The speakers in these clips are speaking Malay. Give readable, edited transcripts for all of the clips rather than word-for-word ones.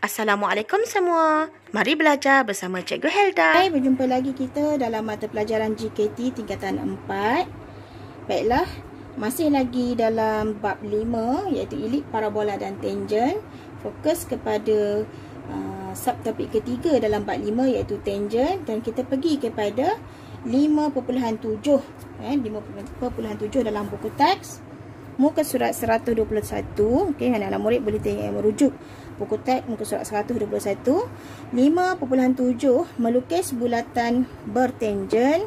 Assalamualaikum semua. Mari belajar bersama Cikgu Helda. Hai, berjumpa lagi kita dalam mata pelajaran GKT tingkatan 4. Baiklah, masih lagi dalam bab 5 iaitu elip parabola dan tangent. Fokus kepada subtopik ketiga dalam bab 5 iaitu tangent, dan kita pergi kepada 5.7 dalam buku teks muka surat 121. Okey, anak-anak murid boleh tengok merujuk buku teks muka surat 121. 5.7 melukis bulatan bertangent.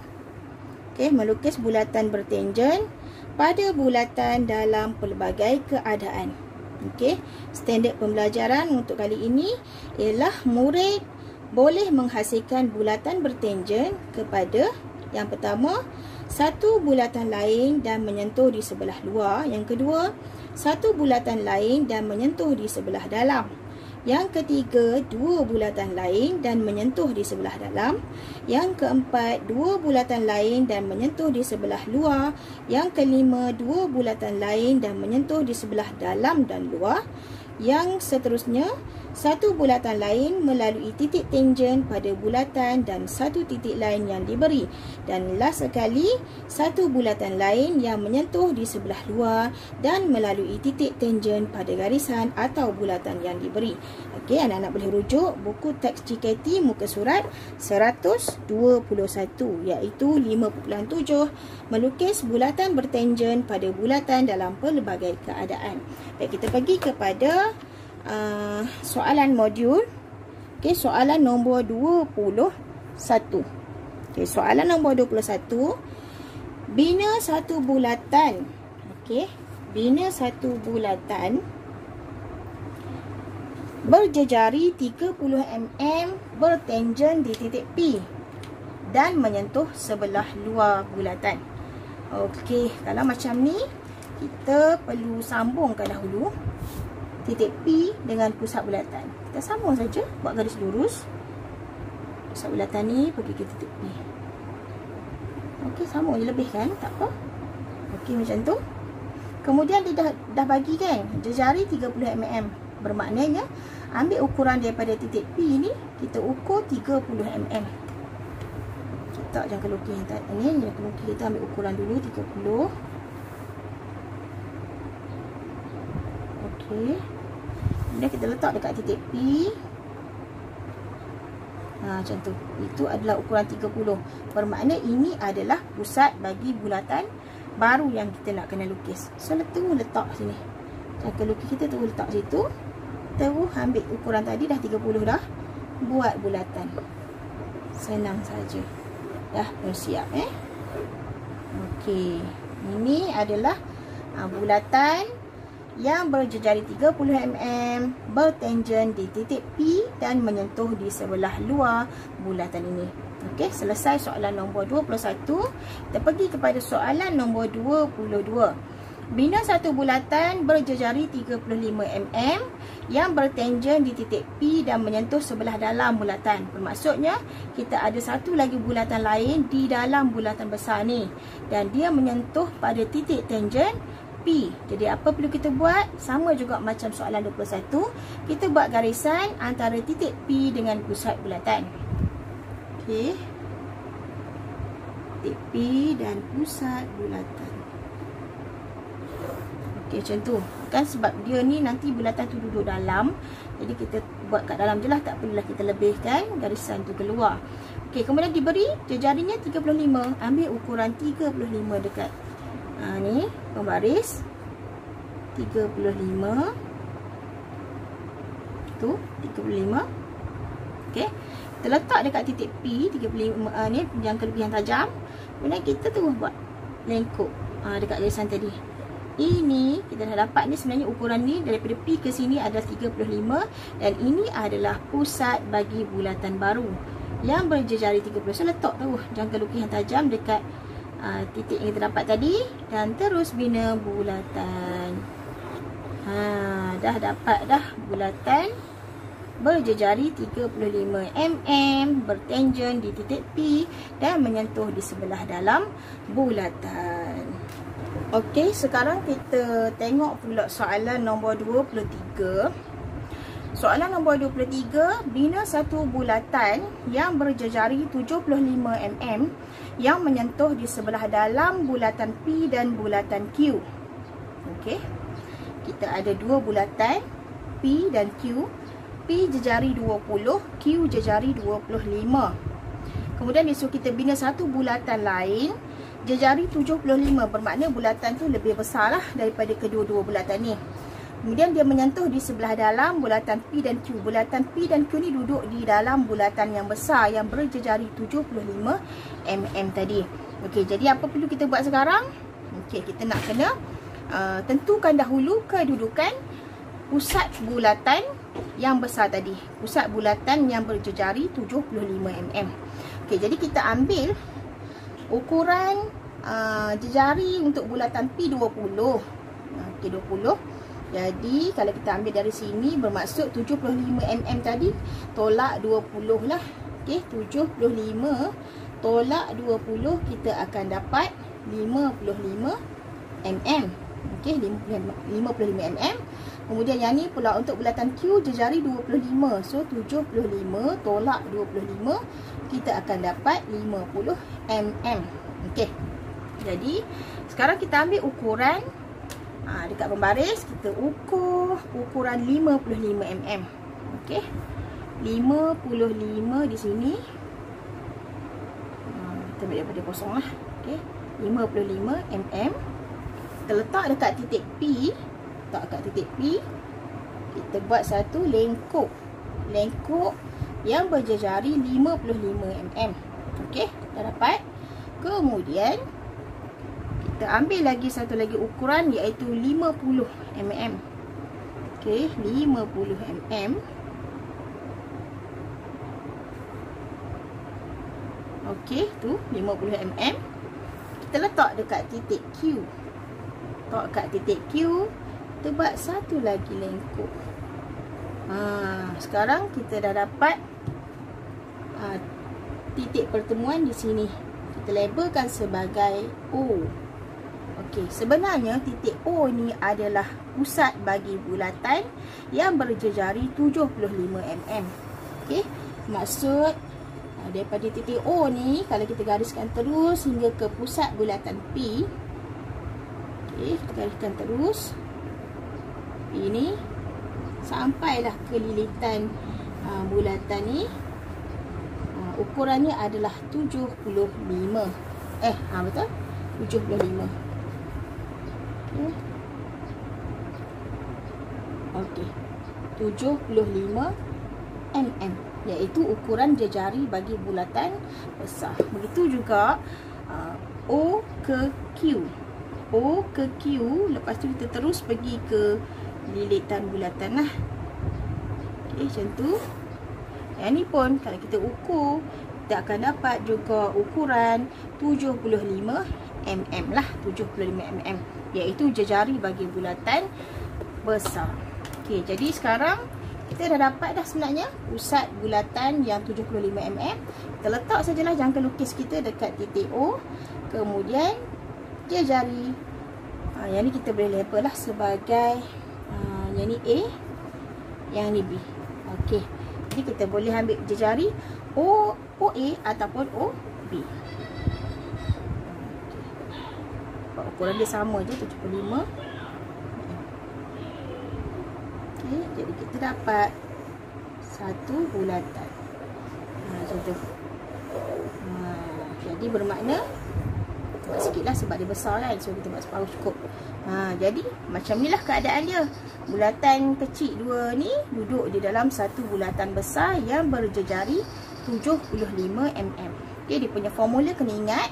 Okey, melukis bulatan bertangent pada bulatan dalam pelbagai keadaan. Okey, standard pembelajaran untuk kali ini ialah murid boleh menghasilkan bulatan bertangent kepada yang pertama, satu bulatan lain dan menyentuh di sebelah luar. Yang kedua, satu bulatan lain dan menyentuh di sebelah dalam. Yang ketiga, dua bulatan lain dan menyentuh di sebelah dalam. Yang keempat, dua bulatan lain dan menyentuh di sebelah luar. Yang kelima, dua bulatan lain dan menyentuh di sebelah dalam dan luar. Yang seterusnya, satu bulatan lain melalui titik tangent pada bulatan dan satu titik lain yang diberi. Dan last sekali, satu bulatan lain yang menyentuh di sebelah luar dan melalui titik tangent pada garisan atau bulatan yang diberi. Okey, anak-anak boleh rujuk buku teks GKT muka surat 121 iaitu 5.7 melukis bulatan bertangent pada bulatan dalam pelbagai keadaan. Baik, kita pergi kepada soalan modul. Okey, soalan nombor 21. Okey, soalan nombor 21. Bina satu bulatan. Okey, bina satu bulatan berjejari 30 mm bertangent di titik P dan menyentuh sebelah luar bulatan. Okey, kalau macam ni kita perlu sambungkan dahulu titik P dengan pusat bulatan. Kita sambung saja, buat garis lurus. Pusat bulatan ni pergi ke titik P. Okey, sambung je lebih kan, tak apa. Okey, macam tu. Kemudian dia dah bagi kan, jejari 30 mm. Bermaknanya ambil ukuran daripada titik P ni, kita ukur 30 mm. Kita jangka lukis yang tadi ni, jangka lukis kita ambil ukuran dulu 30. Okey. Kemudian kita letak dekat titik P. Macam tu. Itu adalah ukuran 30. Bermakna ini adalah pusat bagi bulatan baru yang kita nak kena lukis. So, terus letak sini. Jangka lukis kita terus letak situ. Terus ambil ukuran tadi dah 30 dah. Buat bulatan. Senang saja. Dah pun siap Okey. Ini adalah bulatan yang berjejari 30 mm bertangent di titik P dan menyentuh di sebelah luar bulatan ini. Okey, selesai soalan nombor 21. Kita pergi kepada soalan nombor 22. Bina satu bulatan berjejari 35 mm yang bertangent di titik P dan menyentuh sebelah dalam bulatan. Bermaksudnya kita ada satu lagi bulatan lain di dalam bulatan besar ni dan dia menyentuh pada titik tangent P. Jadi apa perlu kita buat? Sama juga macam soalan 21. Kita buat garisan antara titik P dengan pusat bulatan. Okey. Titik P dan pusat bulatan. Okey, macam tu. Kan sebab dia ni nanti bulatan tu duduk dalam. Jadi kita buat kat dalam je lah. Tak perlulah kita lebihkan garisan tu keluar. Okey, kemudian diberi jejarinya 35. Ambil ukuran 35 dekat ni pembaris 35 tu 35. okey, kita letak dekat titik P 35 ni jangka lebih yang tajam. Kemudian kita terus buat lengkuk dekat garisan tadi. Ini kita dah dapat ni sebenarnya ukuran ni daripada P ke sini adalah 35 dan ini adalah pusat bagi bulatan baru yang berjejari 30. So letak terus jangka lukis yang tajam dekat titik yang kita dapat tadi dan terus bina bulatan. Dah dapat dah bulatan berjejari 35 mm bertangent di titik P dan menyentuh di sebelah dalam bulatan. Okey, sekarang kita tengok pula soalan nombor 23. Soalan nombor 23, bina satu bulatan yang berjejari 75 mm yang menyentuh di sebelah dalam bulatan P dan bulatan Q. Okey. Kita ada dua bulatan P dan Q. P jejari 20, Q jejari 25. Kemudian disuruh kita bina satu bulatan lain jejari 75, bermakna bulatan tu lebih besar lah daripada kedua-dua bulatan ni. Kemudian dia menyentuh di sebelah dalam bulatan P dan Q. Bulatan P dan Q ni duduk di dalam bulatan yang besar yang berjejari 75 mm tadi. Okey, jadi apa perlu kita buat sekarang? Okey, kita nak kena tentukan dahulu kedudukan pusat bulatan yang besar tadi. Pusat bulatan yang berjejari 75 mm. Okey, jadi kita ambil ukuran jejari untuk bulatan P 20. Okey, 20. Jadi kalau kita ambil dari sini bermaksud 75 mm tadi tolak 20 lah. Okey, 75 tolak 20 kita akan dapat 55 mm. Okey, 55 mm. Kemudian yang ni pula untuk bulatan Q jejari 25. So 75 tolak 25 kita akan dapat 50 mm. Okey. Jadi sekarang kita ambil ukuran dekat pembaris, kita ukur ukuran 55 mm. Okey. 55 di sini. Kita ambil daripada kosong lah. Okey. 55 mm. Kita letak dekat titik P. Letak dekat titik P. Kita buat satu lengkuk. Lengkuk yang berjejari 55 mm. Okey, dah dapat. Kemudian kita ambil lagi satu lagi ukuran iaitu 50 mm. Okey, 50 mm. Okey, tu 50 mm. Kita letak dekat titik Q. Letak dekat titik Q. Kita buat satu lagi lengkuk. Sekarang kita dah dapat titik pertemuan di sini. Kita labelkan sebagai O. Okey, sebenarnya titik O ni adalah pusat bagi bulatan yang berjejari 75 mm. Okey, maksud daripada titik O ni kalau kita gariskan terus hingga ke pusat bulatan P. Okey, kita gariskan terus. P ni sampailah ke lilitan bulatan ni. Ukurannya adalah 75. Betul? 75. Okey. 75 mm, iaitu ukuran jejari bagi bulatan besar. Begitu juga O ke Q. O ke Q, lepas tu kita terus pergi ke lilitan bulatan lah. Okey, macam tu. Yang ni pun kalau kita ukur, kita akan dapat juga ukuran 75 mm lah. 75 mm, iaitu jejari bagi bulatan besar. Okey, jadi sekarang kita dah dapat dah sebenarnya pusat bulatan yang 75 mm. Kita letak sajalah jangka lukis kita dekat titik O. Kemudian jejari. Yang ni kita boleh label lah sebagai yang ni A, yang ni B. Okey. Jadi kita boleh ambil jejari OA ataupun OB. Ukuran dia sama je, 75. Okey, jadi kita dapat satu bulatan. Macam tu. Jadi bermakna buat sikit lah sebab dia besar kan. So kita buat separuh cukup. Jadi macam ni lah keadaan dia. Bulatan kecil dua ni duduk di dalam satu bulatan besar yang berjejari 75 mm. Okay, dia punya formula kena ingat.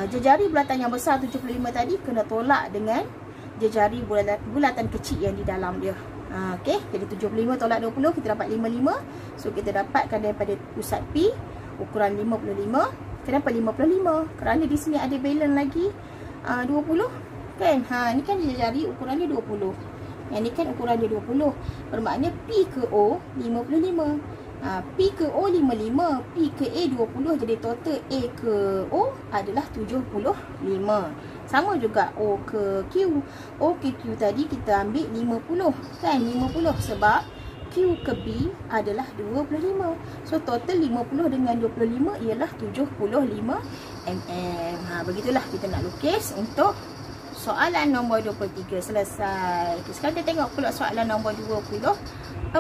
Jejari bulatan yang besar 75 tadi kena tolak dengan jejari bulatan kecil yang di dalam dia. Okay, jadi 75 tolak 20 kita dapat 55. So kita dapatkan daripada pusat P ukuran 55. Kenapa 55? Kerana di sini ada balance lagi 20 kan. Ni kan jejari ukurannya 20. Yang ni kan ukuran dia 20. Bermakna P ke O 55. P ke O 55, P ke A 20, jadi total A ke O adalah 75. Sama juga O ke Q. O ke Q tadi kita ambil 50 kan, 50 sebab Q ke B adalah 25. So total 50 dengan 25 ialah 75 mm. Begitulah kita nak lukis untuk soalan nombor 23. Selesai. Sekarang kita tengok pula soalan nombor 24.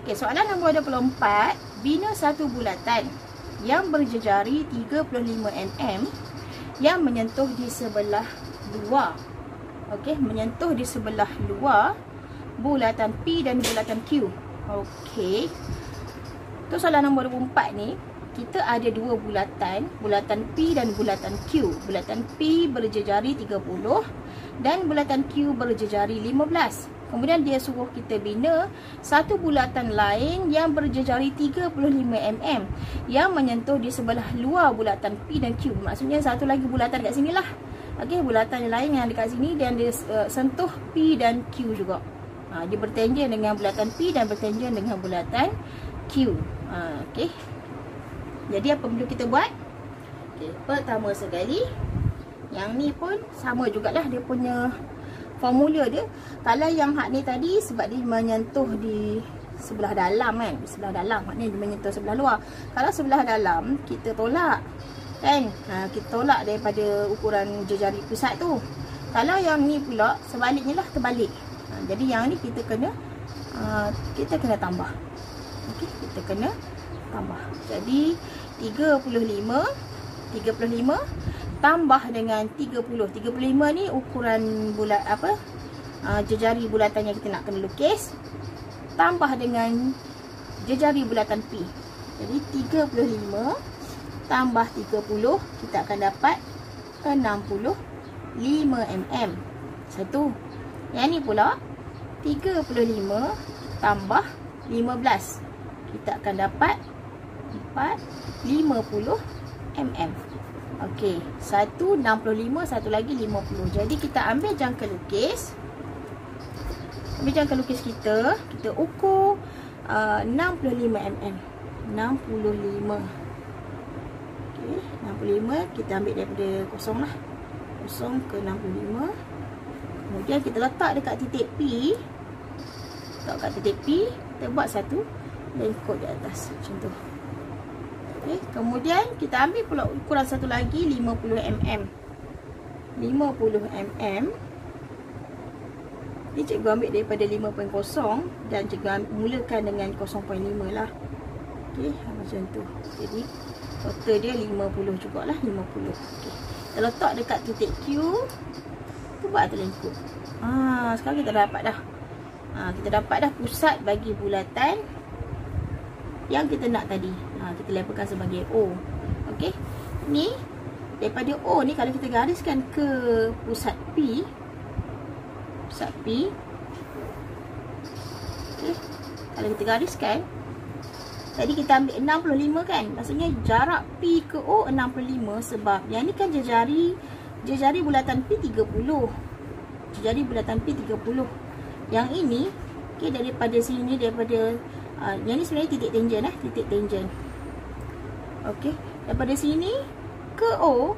Okey, soalan nombor 24, bina satu bulatan yang berjejari 35 mm yang menyentuh di sebelah luar. Okey, menyentuh di sebelah luar bulatan P dan bulatan Q. Okey. Tu soalan nombor 24 ni, kita ada dua bulatan, bulatan P dan bulatan Q. Bulatan P berjejari 30 dan bulatan Q berjejari 15. Kemudian dia suruh kita bina satu bulatan lain yang berjejari 35 mm yang menyentuh di sebelah luar bulatan P dan Q. Maksudnya satu lagi bulatan kat sini lah. Okey, bulatan lain yang dekat sini dan dia sentuh P dan Q juga. Dia bertanjung dengan bulatan P dan bertanjung dengan bulatan Q. Okey. Jadi apa perlu kita buat? Okey, pertama sekali, yang ni pun sama jugalah dia punya formula dia. Kalau yang hak ni tadi sebab dia menyentuh di sebelah dalam kan, di sebelah dalam, maknanya dia menyentuh sebelah luar. Kalau sebelah dalam kita tolak kan, kita tolak daripada ukuran jejari pusat tu. Kalau yang ni pula sebaliknya lah, terbalik. Jadi yang ni kita kena tambah. Okey, kita kena tambah. Jadi 35 tambah dengan 30. 35 ni ukuran bulat apa? Jejari bulatan yang kita nak kena lukis, tambah dengan jejari bulatan P. Jadi 35 tambah 30, kita akan dapat 65 mm. Satu. Yang ni pula 35 tambah 15, kita akan dapat 50 mm. Okey, satu 65, satu lagi 50. Jadi kita ambil jangka lukis. Ambil jangka lukis kita ukur 65 mm. 65. Okey, 65 kita ambil daripada kosong lah. Kosong ke 65. Kemudian kita letak dekat titik P. Letak kat titik P, kita buat satu lengkut di atas macam tu. Okay. Kemudian kita ambil pula ukuran satu lagi 50 mm. 50 mm ni cikgu ambil daripada 5.0 dan cikgu mulakan dengan 0.5 lah. Okey, macam tu. Jadi total dia 50 jugalah, 50. Okey. Kita letak dekat titik Q. Kita buat terlengkut. Sekarang kita dapat dah. Kita dapat dah pusat bagi bulatan yang kita nak tadi. Kita labelkan sebagai O. Okey. Ni daripada O ni kalau kita gariskan ke pusat P. Pusat P. Okey. Kalau kita gariskan, tadi kita ambil 65 kan? Maksudnya jarak P ke O 65 sebab yang ni kan jejari bulatan P 30. Jejari bulatan P 30. Yang ini okey, daripada sini, daripada yang ni sebenarnya titik tangent titik tangent. Okey, daripada sini ke O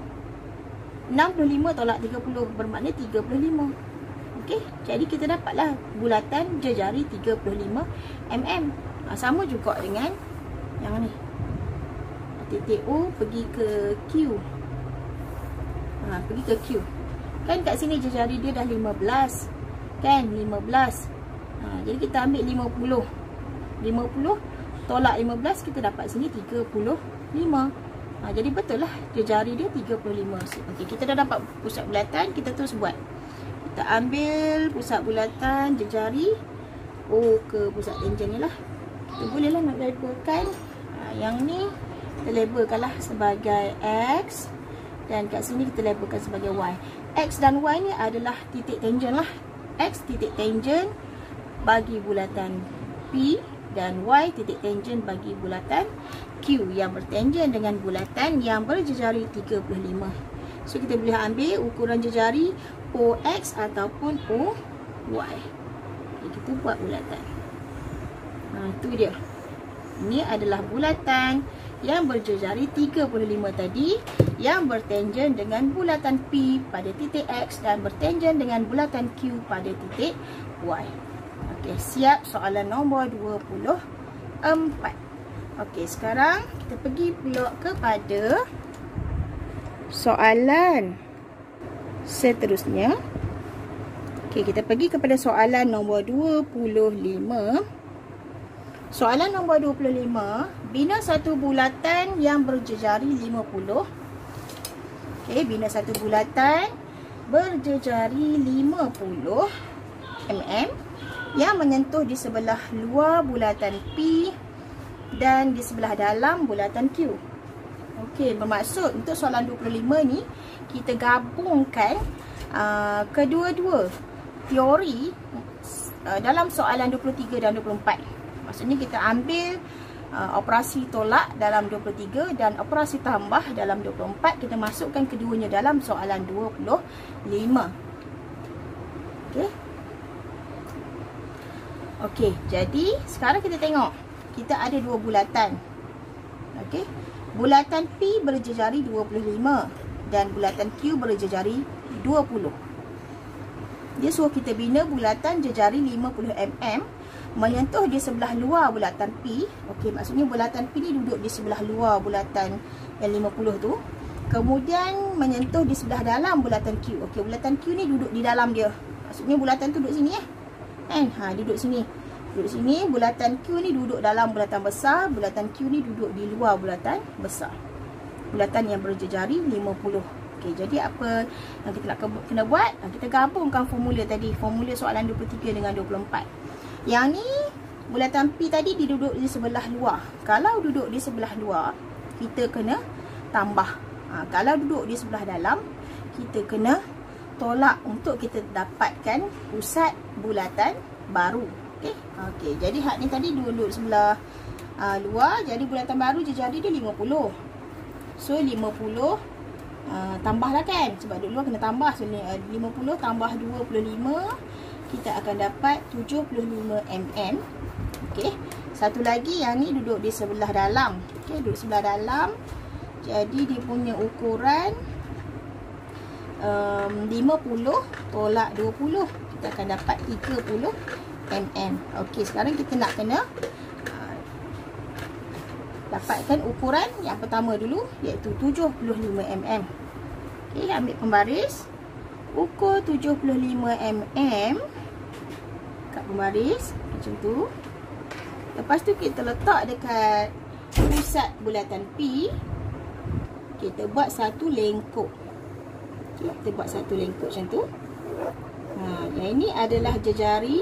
65 tolak 30 bermakna 35. Okey, jadi kita dapatlah bulatan jejari 35 mm. Sama juga dengan yang ni. Titik O pergi ke Q. Pergi ke Q. Kan kat sini jejari dia dah 15. Kan 15. Jadi kita ambil 50 tolak 15, kita dapat sini 35. Jadi betul lah jejari dia 35. Okey, kita dah dapat pusat bulatan, kita terus buat. Kita ambil pusat bulatan jejari O ke pusat tangent ni lah. Kita bolehlah nak labelkan yang ni kita labelkanlah sebagai X dan kat sini kita labelkan sebagai Y. X dan Y ni adalah titik tangent lah. X titik tangent bagi bulatan P dan Y titik tangent bagi bulatan Q yang bertangent dengan bulatan yang berjejari 35. So kita boleh ambil ukuran jejari OX ataupun OY. Okay, kita buat bulatan. Itu dia. Ini adalah bulatan yang berjejari 35 tadi, yang bertangen dengan bulatan P pada titik X dan bertangen dengan bulatan Q pada titik Y. Okey, siap soalan nombor 24. Okey, sekarang kita pergi pula kepada soalan seterusnya. Okey, kita pergi kepada soalan nombor 25. Soalan nombor 25, bina satu bulatan yang berjejari 50. Okey, bina satu bulatan berjejari 50 mm yang menyentuh di sebelah luar bulatan P dan di sebelah dalam bulatan Q. Okey, bermaksud untuk soalan 25 ni kita gabungkan kedua-dua teori dalam soalan 23 dan 24. Maksudnya kita ambil operasi tolak dalam 23 dan operasi tambah dalam 24. Kita masukkan keduanya dalam soalan 25. Okey. Okey, jadi sekarang kita tengok. Kita ada dua bulatan. Okey. Bulatan P berjejari 25 dan bulatan Q berjejari 20. Dia suruh kita bina bulatan jejari 50 mm menyentuh di sebelah luar bulatan P. Okey, maksudnya bulatan P ni duduk di sebelah luar bulatan yang 50 tu. Kemudian menyentuh di sebelah dalam bulatan Q. Okey, bulatan Q ni duduk di dalam dia. Maksudnya bulatan tu duduk sini kan? Duduk sini. Duduk sini, bulatan Q ni duduk dalam bulatan besar, bulatan Q ni duduk di luar bulatan besar. Bulatan yang berjejari 50. Okey, jadi apa yang kita nak kena buat? Kita gabungkan formula tadi, formula soalan 23 dengan 24. Yang ni bulatan P tadi dia duduk di sebelah luar. Kalau duduk di sebelah luar, kita kena tambah. Kalau duduk di sebelah dalam, kita kena tolak untuk kita dapatkan pusat bulatan baru. Okey. Okey, jadi hak ni tadi duduk sebelah luar, jadi bulatan baru jejari dia 50. So 50 tambahlah kan, sebab duduk luar kena tambah. So 50 tambah 25, kita akan dapat 75 mm. Okey. Satu lagi yang ni duduk di sebelah dalam. Okey, duduk sebelah dalam. Jadi dia punya ukuran 50 tolak 20, kita akan dapat 30 mm. Okey, sekarang kita nak kena dapatkan ukuran yang pertama dulu, iaitu 75 mm. Okey, ambil pembaris, ukur 75 mm kat pembaris macam tu. Lepas tu kita letak dekat pusat bulatan P. Kita buat satu lengkuk. Okay, kita buat satu lengkuk macam tu. Yang ini adalah jejari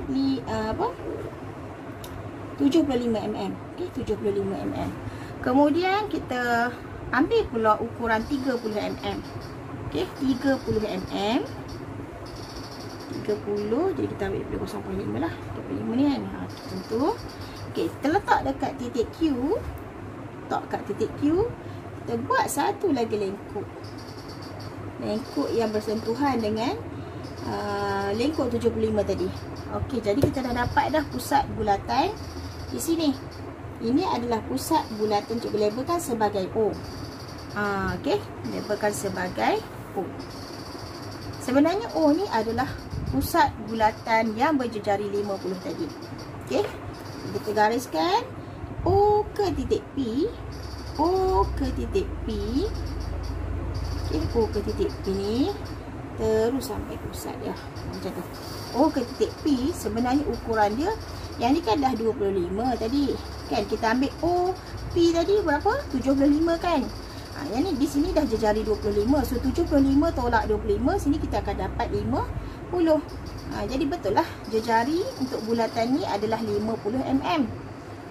75 mm. Okey, 75 mm. Kemudian kita ambil pula ukuran 30 mm. Okey, 30 mm. 30, jadi kita ambil 0.5 lah. 0.5 ni kan. Macam tu. Okey, kita letak dekat titik Q. Letak kat titik Q. Kita buat satu lagi lengkuk. Lengkuk yang bersentuhan dengan lengkuk 75 tadi. Okey, jadi kita dah dapat dah pusat bulatan di sini. Ini adalah pusat bulatan, cikgu labelkan sebagai O. Okey, labelkan sebagai O. Sebenarnya O ni adalah pusat bulatan yang berjejari 50 tadi. Okey, kita gariskan O ke titik P. O ke titik P. Okey, O ke titik P ni terus sampai pusat dia. Macam tu. O ke titik P sebenarnya ukuran dia yang ni kan dah 25 tadi. Kan kita ambil O P tadi berapa? 75 kan. Yang ni di sini dah jejari 25. So 75 tolak 25, sini kita akan dapat 50. Jadi betul lah jejari untuk bulatan ni adalah 50 mm.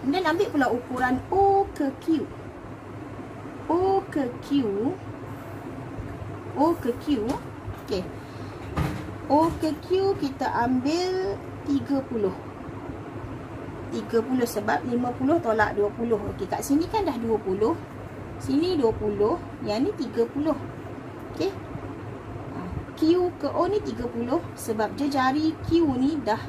Kemudian ambil pula ukuran O ke Q. O ke Q. O ke Q. Okey. O ke Q kita ambil 30. 30 sebab 50 tolak 20. Okey, kat sini kan dah 20. Sini 20, yang ni 30. Okey. Q ke O ni 30 sebab jejari Q ni dah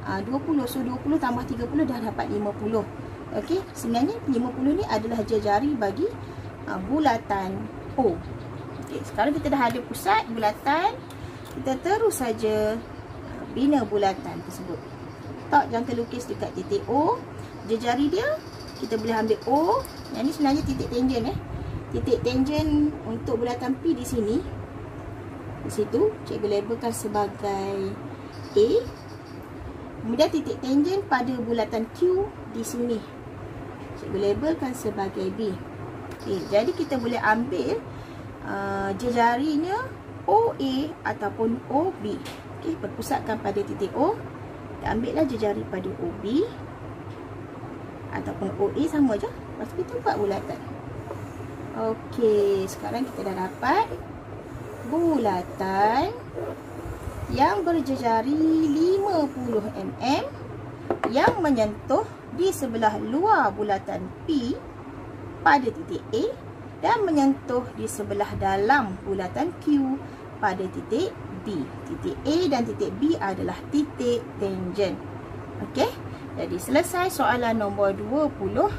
20. So 20 tambah 30 dah dapat 50. Okey, sebenarnya 50 ni adalah jejari bagi bulatan O. Okey, sekarang kita dah ada pusat bulatan. Kita terus saja bina bulatan tersebut. Tak jangka lukis dekat titik O. Jejari dia kita boleh ambil O. Yang ni sebenarnya titik tangen Titik tangen untuk bulatan P di sini. Di situ cikgu labelkan sebagai A. Kemudian titik tangen pada bulatan Q di sini cikgu labelkan sebagai B. Okay, jadi kita boleh ambil jejarinya OA ataupun OB. Okay, berpusatkan pada titik O. Kita ambil lah jejari pada OB ataupun OA, sama je. Lepas tu kita buat bulatan. Okey, sekarang kita dah dapat bulatan yang berjejari 50 mm yang menyentuh di sebelah luar bulatan P pada titik A dan menyentuh di sebelah dalam bulatan Q pada titik B. Titik A dan titik B adalah titik tangen. Okey, jadi selesai soalan nombor 25.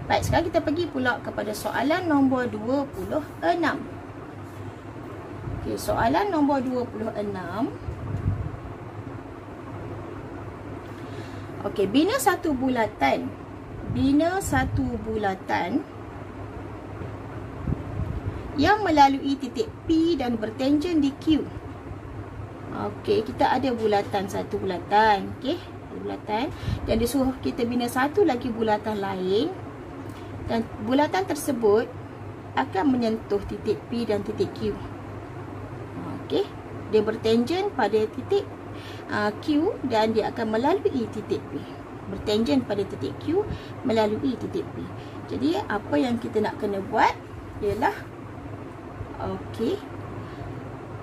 Baik, sekarang kita pergi pula kepada soalan nombor 26. Okey, soalan nombor 26. Okey, bina satu bulatan. Bina satu bulatan yang melalui titik P dan bertangen di Q. Okey, kita ada bulatan, satu bulatan. Okey, bulatan. Dan dia suruh kita bina satu lagi bulatan lain. Dan bulatan tersebut akan menyentuh titik P dan titik Q. Okey, dia bertangen pada titik Q dan dia akan melalui titik P. Bertangen pada titik Q melalui titik P. Jadi apa yang kita nak kena buat ialah okey,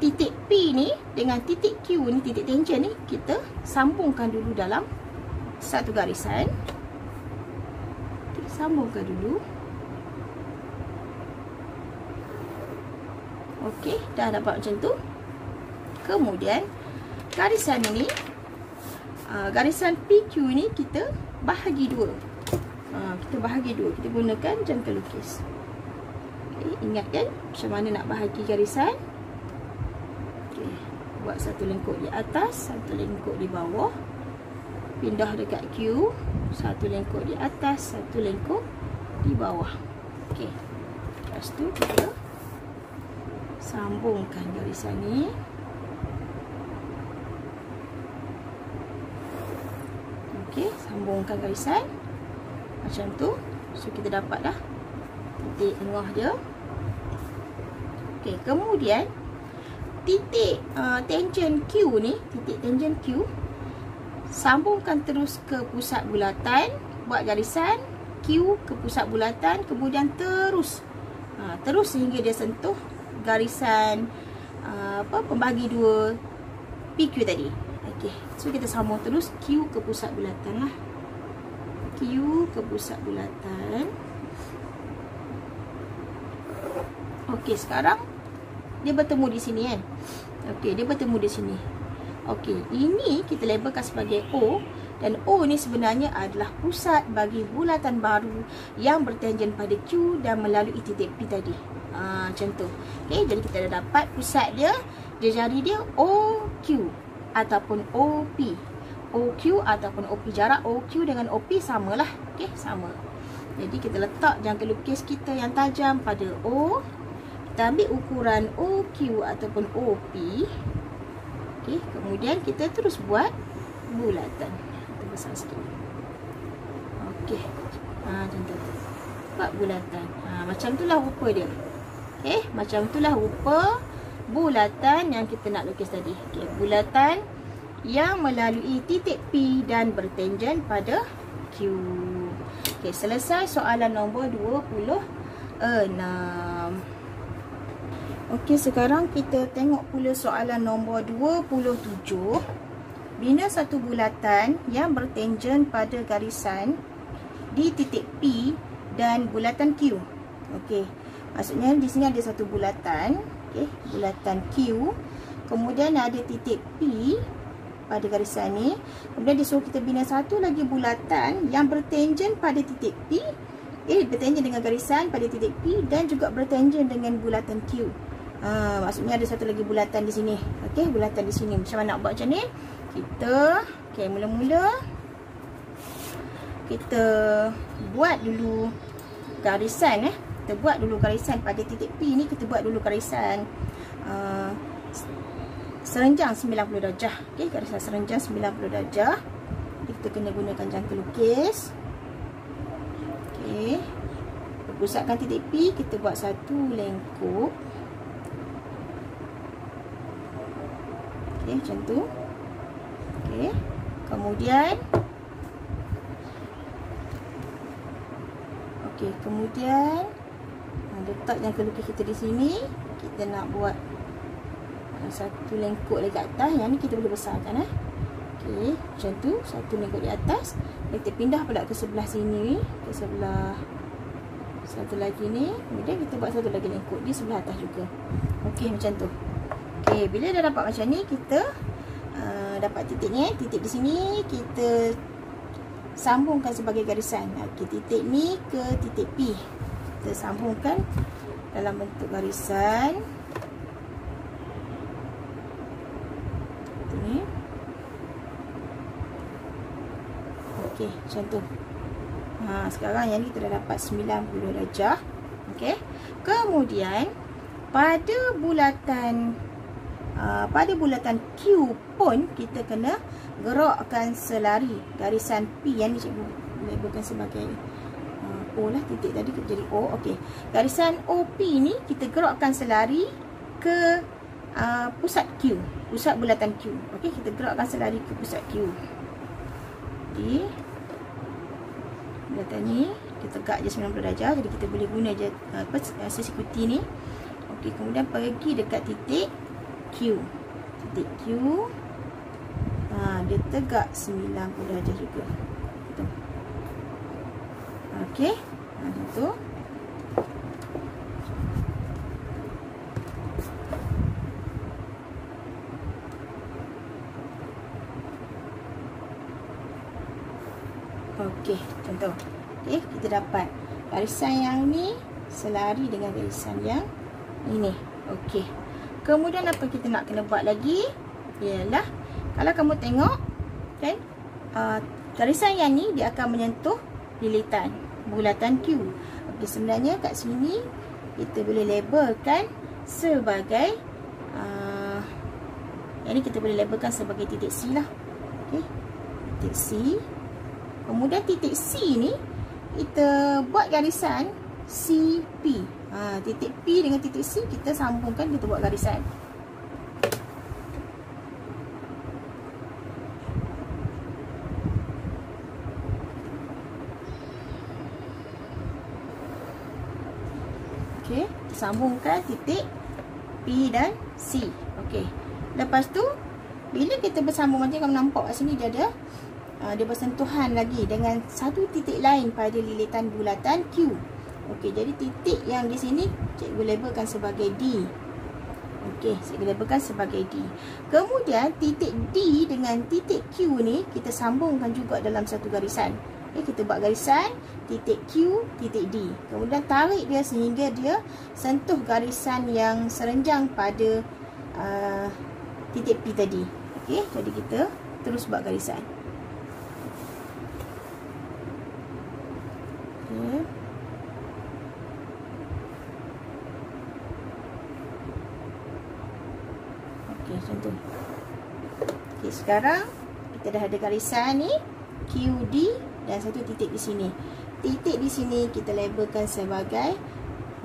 titik P ni dengan titik Q ni, titik tangen ni, kita sambungkan dulu dalam satu garisan. Sambungkan dulu. Okey, dah dapat macam tu. Kemudian garisan ini, garisan PQ ni kita bahagi dua. Kita bahagi dua. Kita gunakan jangka lukis. Okay, ingat kan macam mana nak bahagi garisan? Okay, buat satu lengkuk di atas, satu lengkuk di bawah. Pindah dekat Q, satu lengkuk di atas, satu lengkuk di bawah. Okey. Lepas tu kita sambungkan garisan ni. Okey, sambungkan garisan macam tu. So kita dapat dah titik tengah dia. Okey, kemudian titik tangen Q ni, titik tangen Q, sambungkan terus ke pusat bulatan, buat garisan Q ke pusat bulatan, kemudian terus sehingga dia sentuh garisan pembagi dua PQ tadi. Okey, so kita sambung terus Q ke pusat bulatan lah. Q ke pusat bulatan. Okey, sekarang dia bertemu di sini kan. Okey, dia bertemu di sini. Okey, ini kita labelkan sebagai O. Dan O ni sebenarnya adalah pusat bagi bulatan baru yang bertangen pada Q dan melalui titik P tadi. Macam tu. Okey, jadi kita dah dapat pusat dia, jejari dia OQ ataupun OP. OQ ataupun OP. Jarak OQ dengan OP samalah. Okey, sama. Jadi kita letak jangka lukis kita yang tajam pada O. Kita ambil ukuran OQ ataupun OP. Okey, kemudian kita terus buat bulatan. Kita besar sikit. Okey. Macam tu. Buat bulatan. Macam itulah rupa dia. Okey, macam itulah rupa bulatan yang kita nak lukis tadi. Okey, bulatan yang melalui titik P dan bertangen pada Q. Okey, selesai soalan nombor 26. Okey, sekarang kita tengok pula soalan nombor 27. Bina satu bulatan yang bertangen pada garisan di titik P dan bulatan Q. Okey, maksudnya di sini ada satu bulatan, okey, bulatan Q. Kemudian ada titik P pada garisan ni. Kemudian dia suruh kita bina satu lagi bulatan yang bertangen pada titik P. Bertangen dengan garisan pada titik P dan juga bertangen dengan bulatan Q. Maksudnya ada satu lagi bulatan di sini. Okey, bulatan di sini. Macam mana nak buat macam ni? Kita, mula-mula kita buat dulu garisan. Kita buat dulu garisan pada titik P ni. Kita buat dulu garisan serenjang 90 darjah. Okey, garisan serenjang 90 darjah. Kita kena gunakan jangka lukis. Okey. Berpusatkan titik P, kita buat satu lengkuk. Okey, macam tu. Okey. Kemudian letak jangka lukis kita di sini. Kita nak buat satu lengkuk lagi kat atas. Yang ni kita boleh besarkan. Okey, macam tu. Satu lengkuk di atas. Kita pindah pula ke sebelah sini. Ke sebelah satu lagi ni. Kemudian kita buat satu lagi lengkuk di sebelah atas juga. Okey, macam tu. Okey, bila dah dapat macam ni, kita dapat titik ni. Titik di sini kita sambungkan sebagai garisan. Okey, titik ni ke titik P. Kita sambungkan dalam bentuk garisan. Ni. Okey, macam tu. Sekarang yang ni kita dah dapat 90 darjah. Okey. Kemudian pada bulatan Q pun kita kena gerakkan selari garisan P. Yang ni cikgu labelkan sebagai O lah, titik tadi jadi O. Okey. Garisan OP ni kita gerakkan selari ke pusat Q, pusat bulatan Q. Okey, kita gerakkan selari ke pusat Q. Di bulatan ni kita tegak je 90 darjah, jadi kita boleh guna je sisi kuti ni. Okey, kemudian pergi dekat titik Q. Titik Q. Dia tegak 90 darjah juga. Betul. Okey. Macam tu. Okey, contoh. Okey, kita dapat garisan yang ni selari dengan garisan yang ini. Okey. Kemudian apa kita nak kena buat lagi? Ialah kalau kamu tengok kan, garisan yang ni dia akan menyentuh lilitan bulatan Q. Okey, sebenarnya kat sini kita boleh labelkan sebagai yang ni kita boleh labelkan sebagai titik C lah. Okey, titik C. Kemudian titik C ni kita buat garisan CP. Titik P dengan titik C kita sambungkan, kita buat garisan. Okey, sambungkan titik P dan C. Okey. Lepas tu bila kita bersambung, macam kamu nampak kat sini dia ada dia bersentuhan lagi dengan satu titik lain pada lilitan bulatan Q. Okey, jadi titik yang di sini cikgu labelkan sebagai D. Okey, cikgu labelkan sebagai D. Kemudian titik D dengan titik Q ni kita sambungkan juga dalam satu garisan. Okey, kita buat garisan titik Q, titik D. Kemudian tarik dia sehingga dia sentuh garisan yang serenjang pada titik P tadi. Okey, jadi kita terus buat garisan. Okey. Okey, macam tu. Okey, sekarang kita dah ada garisan ni QD dan satu titik di sini. Titik di sini kita labelkan sebagai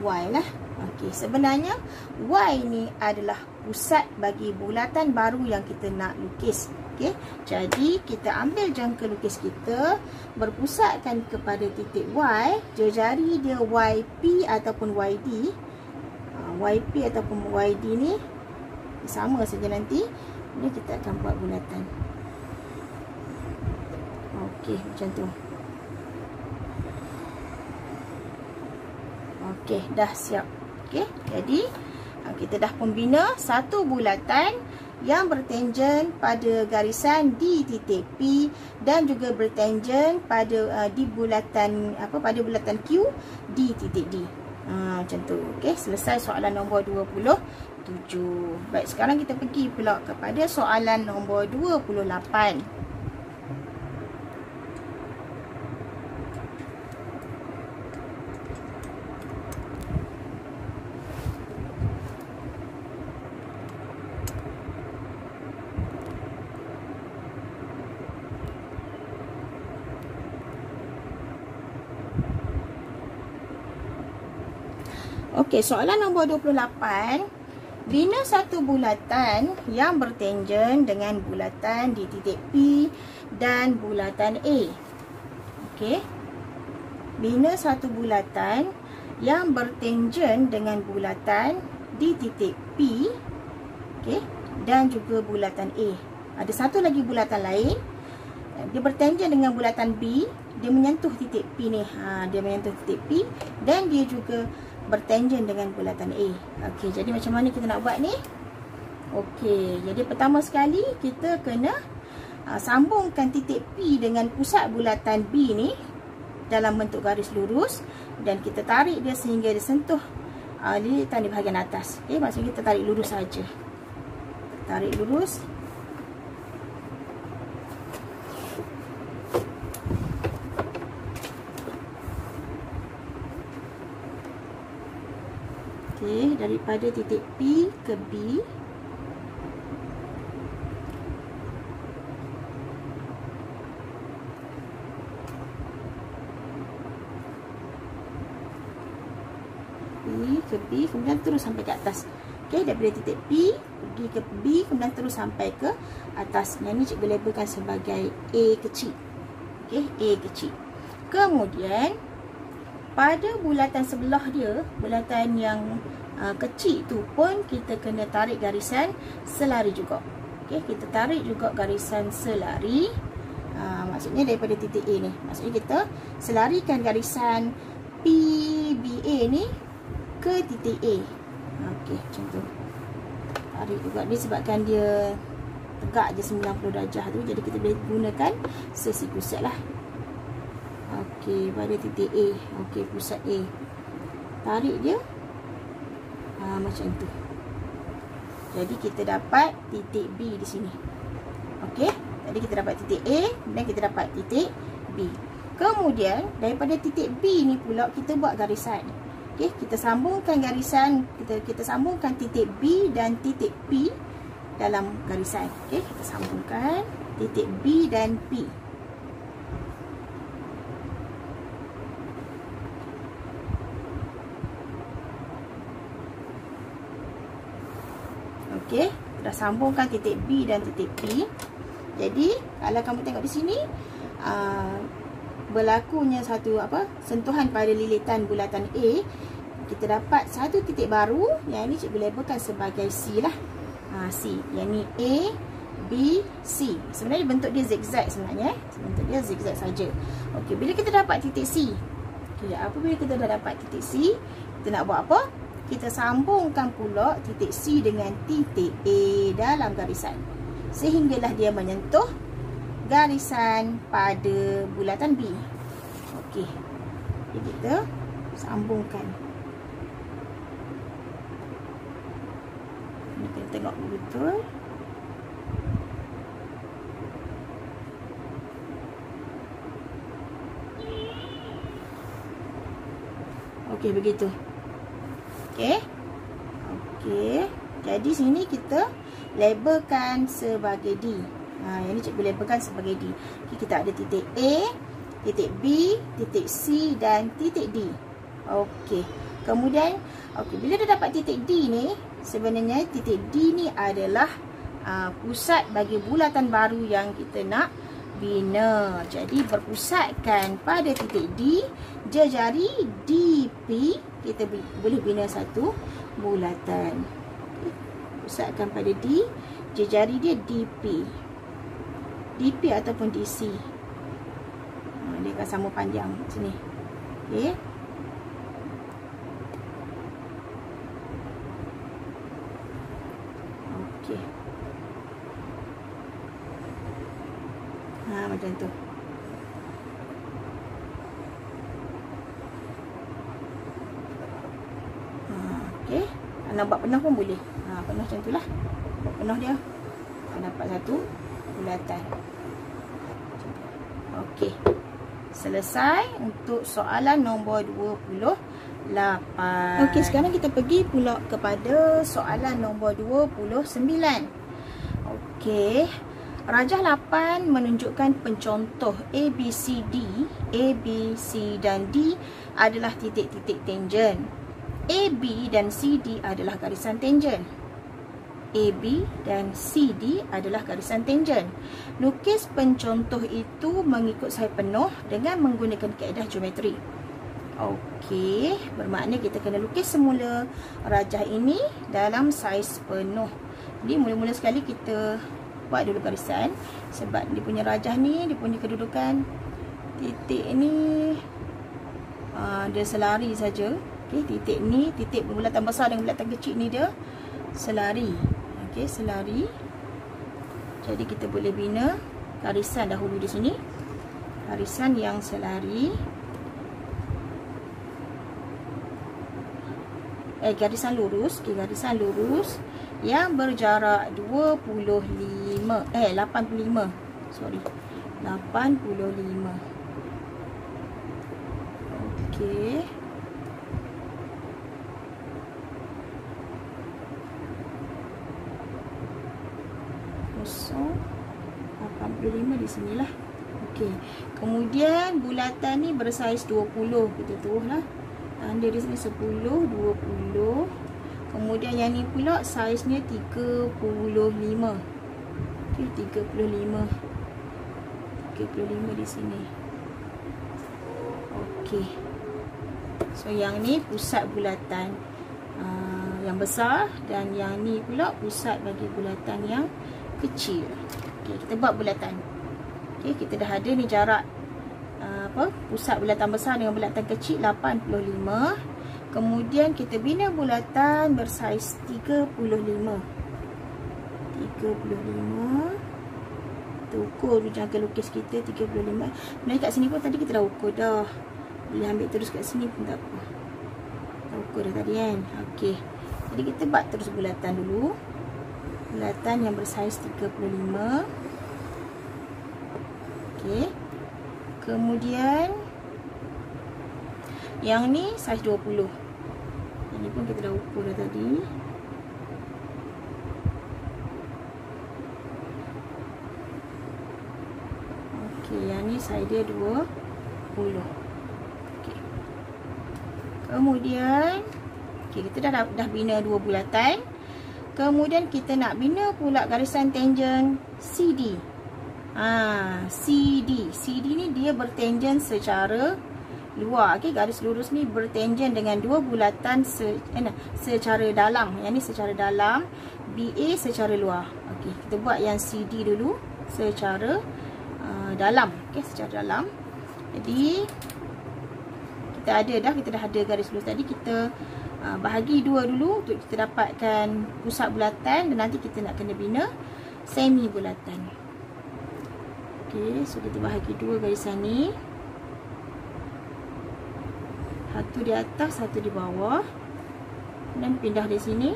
Y lah. Okey, sebenarnya Y ni adalah pusat bagi bulatan baru yang kita nak lukis. Okey, jadi kita ambil jangka lukis kita, berpusatkan kepada titik Y, jari dia YP ataupun YD. YP ataupun YD ni sama saja nanti. Ini kita akan buat bulatan. Okey, macam tu. Okey, dah siap. Okey, jadi kita dah pembina satu bulatan yang bertangen pada garisan di titik P dan juga bertangen pada di bulatan pada bulatan Q di titik D. Macam tu. Okey, selesai soalan nombor 27. Baik, sekarang kita pergi pula kepada soalan nombor 28. Okey, soalan nombor 28. Bina satu bulatan yang bertangen dengan bulatan di titik P dan bulatan A. Okey. Bina satu bulatan yang bertangen dengan bulatan di titik P, okey, dan juga bulatan A. Ada satu lagi bulatan lain. Dia bertangen dengan bulatan B, dia menyentuh titik P ni. Dia menyentuh titik P dan dia juga bertangen dengan bulatan A. Okey, jadi macam mana kita nak buat ni? Okey, jadi pertama sekali kita kena sambungkan titik P dengan pusat bulatan B ni dalam bentuk garis lurus dan kita tarik dia sehingga dia sentuh lilitan di bahagian atas. Okey, maksudnya kita tarik lurus saja. Tarik lurus. Okey, daripada titik P ke B. P ke B, kemudian terus sampai ke atas. Okey, daripada titik P pergi ke B, kemudian terus sampai ke atas. Yang ni cikgu labelkan sebagai A kecil. Okey, A kecil. Kemudian pada bulatan sebelah dia, bulatan yang kecil tu pun kita kena tarik garisan selari juga. Okey, kita tarik juga garisan selari. Maksudnya daripada titik A ni. Maksudnya kita selarikan garisan PBA ni ke titik A. Okey, macam tu. Tarik juga ni sebabkan dia tegak je 90 darjah tu. Jadi kita boleh gunakan sesi pusat lah. Okey, pada titik A. Okey, pusat A. Tarik dia. Macam tu. Jadi kita dapat titik B di sini. Okey, tadi kita dapat titik A dan kita dapat titik B. Kemudian daripada titik B ni pula kita buat garisan. Okey, kita sambungkan garisan, kita sambungkan titik B dan titik P dalam garisan. Okey, kita sambungkan titik B dan P. Okey, dah sambungkan titik B dan titik P. Jadi, kalau kamu tengok di sini, berlakunya satu sentuhan pada lilitan bulatan A. Kita dapat satu titik baru. Yang ini cikgu labelkan sebagai C lah. C. Yang ni A, B, C. Sebenarnya bentuk dia zigzag sebenarnya. Bentuk dia zigzag saja. Okey, bila kita dapat titik C. Okey, apabila kita dah dapat titik C, kita nak buat apa? Kita sambungkan pula titik C dengan titik A dalam garisan. Sehinggalah dia menyentuh garisan pada bulatan B. Okey. Jadi kita sambungkan. Ini kita tengok betul. Okey, begitu. Okey. Okey. Jadi sini kita labelkan sebagai D. Yang ni cikgu labelkan sebagai D. Okay, kita ada titik A, titik B, titik C dan titik D. Okey. Kemudian, bila dah dapat titik D ni, sebenarnya titik D ni adalah pusat bagi bulatan baru yang kita nak bina. Jadi berpusatkan pada titik D, jejari DP, kita boleh bina satu bulatan. Okay. Pusatkan pada D, jejari dia DP. DP ataupun DC. Dia akan sama panjang sini. Okey. Okey. Macam tu. Okey. Nak buat penuh pun boleh. Penuh macam tu lah. Buat penuh dia. Dapat satu bulatan. Okey. Selesai untuk soalan nombor 28. Okey, sekarang kita pergi pula kepada soalan nombor 29. Okey. Rajah 8 menunjukkan pencontoh A, B, C, D. A, B, C dan D adalah titik-titik tangen. A, B dan C, D adalah garisan tangen. A, B dan C, D adalah garisan tangen. Lukis pencontoh itu mengikut saiz penuh dengan menggunakan kaedah geometri. Okey, bermakna kita kena lukis semula rajah ini dalam saiz penuh. Jadi mula-mula sekali kita buat dulu garisan, sebab dia punya rajah ni, dia punya kedudukan titik ni dia selari saja. Okey, titik ni, titik bulatan besar dengan bulatan kecil ni dia selari. Okey, selari. Jadi kita boleh bina garisan dahulu di sini. Garisan yang selari. Garisan lurus. Okey, garisan lurus yang berjarak 85. 85. Sorry. 85. Okey. Kosong 85 di sinilah. Okey. Kemudian bulatan ni bersaiz 20. Kita tulislah tanda di sini 10, 20. Kemudian yang ni pula saiznya 35. Okey, 35. 35 di sini. Okey. So yang ni pusat bulatan yang besar dan yang ni pula pusat bagi bulatan yang kecil. Okey, kita buat bulatan. Okey, kita dah ada ni jarak pusat bulatan besar dengan bulatan kecil 85. Kemudian kita bina bulatan bersaiz 35. 35. Kita ukur dulu jangka lukis kita 35. Sebenarnya kat sini pun tadi kita dah ukur dah. Boleh ambil terus kat sini pun tak apa. Kita ukur dah tadi kan. Okey. Jadi kita buat terus bulatan dulu. Bulatan yang bersaiz 35. Okey. Kemudian yang ni saiz 20. Yang ni pun kita dah ukur dah tadi. Okey, yang ni saiz dia 20. Okey. Kemudian kita dah bina dua bulatan. Kemudian kita nak bina pula garisan tangen CD. CD. CD ni dia bertangen secara luar. Okey, garis lurus ni bertangen dengan dua bulatan secara dalam. Yang ni secara dalam, BA secara luar. Okey, kita buat yang CD dulu secara dalam. Okey, secara dalam. Jadi kita dah ada garis lurus tadi. Kita bahagi dua dulu untuk kita dapatkan pusat bulatan dan nanti kita nak kena bina semi bulatan. Okey, so kita bahagi dua garisan ni. Satu di atas, satu di bawah. Dan pindah di sini.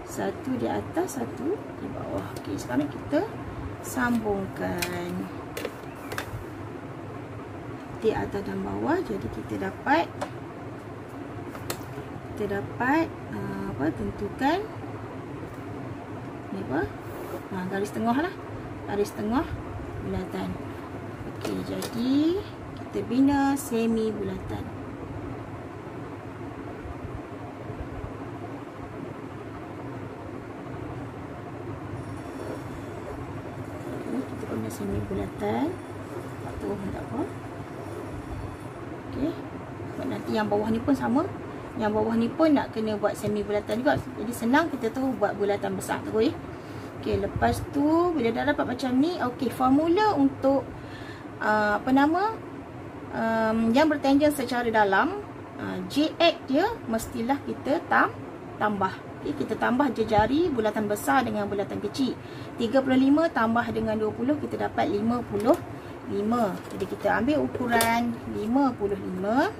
Satu di atas, satu di bawah. Okey, sekarang kita sambungkan titik atas dan bawah. Jadi kita dapat tentukan ni apa? Garis tengah lah. Garis tengah bulatan. Okey, jadi kita bina semi bulatan. Okey, kita bina semi bulatan. Tak apa. Okey. Nanti yang bawah ni pun sama. Yang bawah ni pun nak kena buat semi bulatan juga. Jadi senang kita tu buat bulatan besar tu. Okey, lepas tu bila dah dapat macam ni, okey, formula untuk yang bertangen secara dalam, JX dia mestilah kita tambah. Okay, kita tambah jejari bulatan besar dengan bulatan kecil. 35 tambah dengan 20 kita dapat 55. Jadi kita ambil ukuran 55.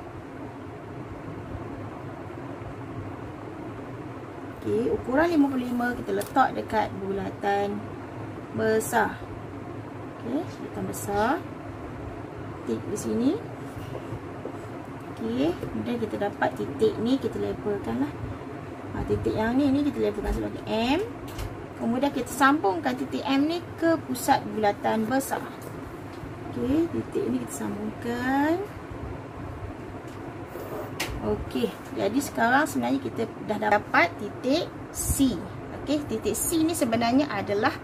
Okey, ukuran 55 kita letak dekat bulatan besar. Okey, bulatan besar. Tik di sini. Okey, kemudian kita dapat titik ni, kita labelkan lah. Titik yang ni kita labelkan sebagai M. Kemudian kita sambungkan titik M ni ke pusat bulatan besar. Okey, titik ni kita sambungkan. Okey, jadi sekarang sebenarnya kita dah dapat titik C. Okey, titik C ni sebenarnya adalah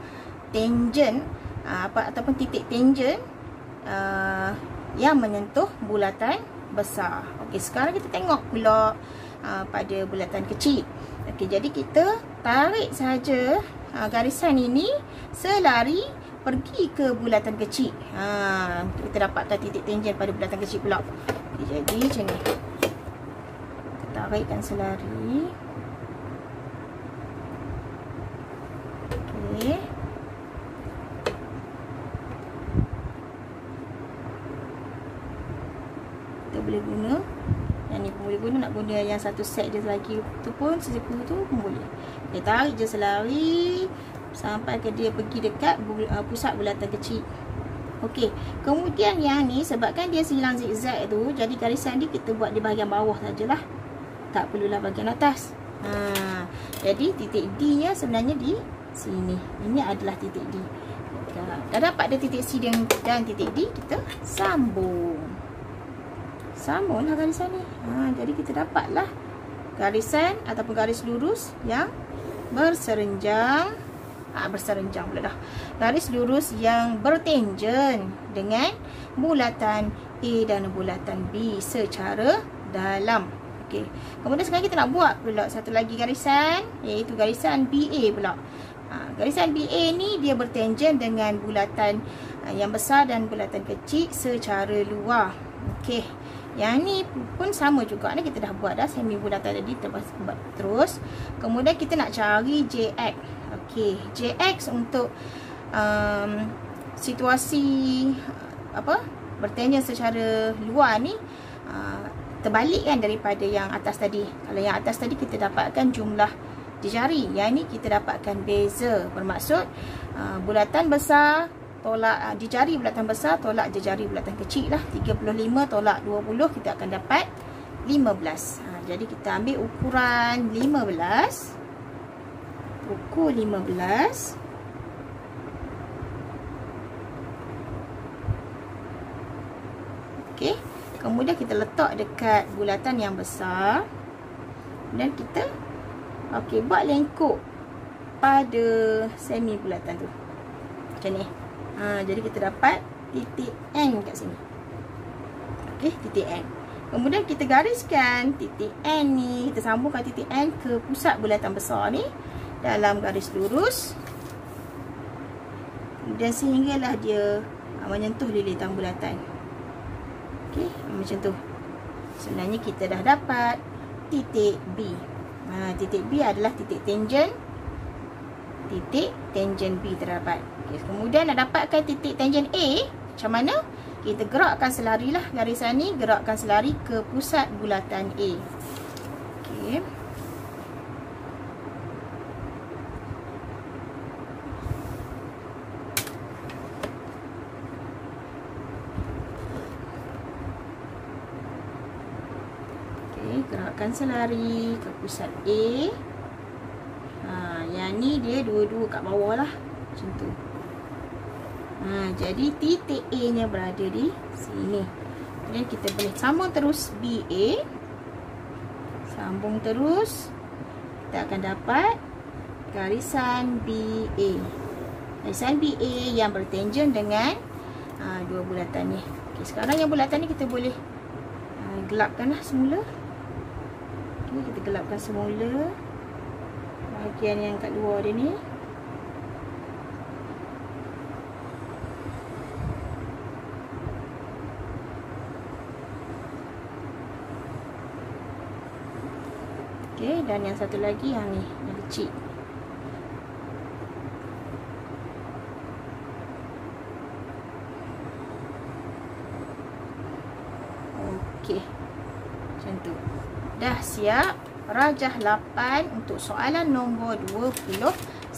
tangent ataupun titik tangent yang menyentuh bulatan besar. Okey, sekarang kita tengok pula pada bulatan kecil. Okey, jadi kita tarik saja garisan ini selari pergi ke bulatan kecil. Kita dapatkan titik tangent pada bulatan kecil pula. Okay, jadi macam ni. Kita tarikkan selari. Okey. Kita boleh guna. Yang ni pun boleh guna, nak guna yang satu set je lagi tu pun, sesipu tu pun boleh. Kita tarik je selari sampai ke dia pergi dekat pusat bulatan kecil. Okey, kemudian yang ni sebabkan dia silang zigzag tu, jadi garisan ni kita buat di bahagian bawah sajalah. Tak perlulah bahagian atas. Jadi titik D nya sebenarnya di sini. Ini adalah titik D. Dah dapat ada titik C dan titik D, kita sambung. Sambunglah garisan ni. Jadi kita dapatlah garisan ataupun garis lurus yang berserenjang. Berserenjang pula dah. Garis lurus yang bertangent dengan bulatan A dan bulatan B secara dalam. Okey. Kemudian sekarang kita nak buat pula satu lagi garisan, iaitu garisan BA pula. Garisan BA ni dia bertangent dengan bulatan yang besar dan bulatan kecil secara luar. Okey. Yang ni pun sama juga ni, kita dah buat dah semi bulatan tadi, kita buat terus. Kemudian kita nak cari JX. Okey, JX untuk situasi bertangent secara luar ni terbalik kan daripada yang atas tadi. Kalau yang atas tadi kita dapatkan jumlah jejari, yang ni kita dapatkan beza. Bermaksud bulatan besar tolak jejari bulatan besar tolak jejari bulatan kecil lah. 35 tolak 20 kita akan dapat 15. Jadi kita ambil ukuran 15. Pukul 15. Okey, kemudian kita letak dekat bulatan yang besar. Dan kita buat lengkuk pada semi bulatan tu. Macam ni. Jadi kita dapat titik N kat sini. Okey, titik N. Kemudian kita gariskan titik N ni, kita sambungkan titik N ke pusat bulatan besar ni dalam garis lurus. Dan sehinggalah dia menyentuh lilitan bulatan. Okey, macam tu. Sebenarnya kita dah dapat titik B. Titik B adalah titik tangent. Titik tangent B terdapat. Okay, kemudian nak dapatkan titik tangent A, macam mana? Kita gerakkan selari lah garisan ni, gerakkan selari ke pusat bulatan A. Okey. Okey, gerakkan selari ke pusat A. Yang ni dia dua-dua kat bawah lah. Macam tu. Jadi titik A nya berada di sini. Dan kita boleh sambung terus BA. Sambung terus. Kita akan dapat garisan BA. Garisan BA yang bertangent dengan dua bulatan ni. Okay, sekarang yang bulatan ni kita boleh gelapkan lah semula. Okay, kita gelapkan semula bahagian yang kat luar dia ni. Okey, dan yang satu lagi yang ni, yang kecil. Okey. Macam tu. Dah siap. Rajah 8 untuk soalan nombor 29.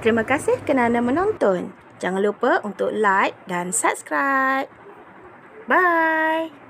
Terima kasih kerana menonton. Jangan lupa untuk like dan subscribe. Bye.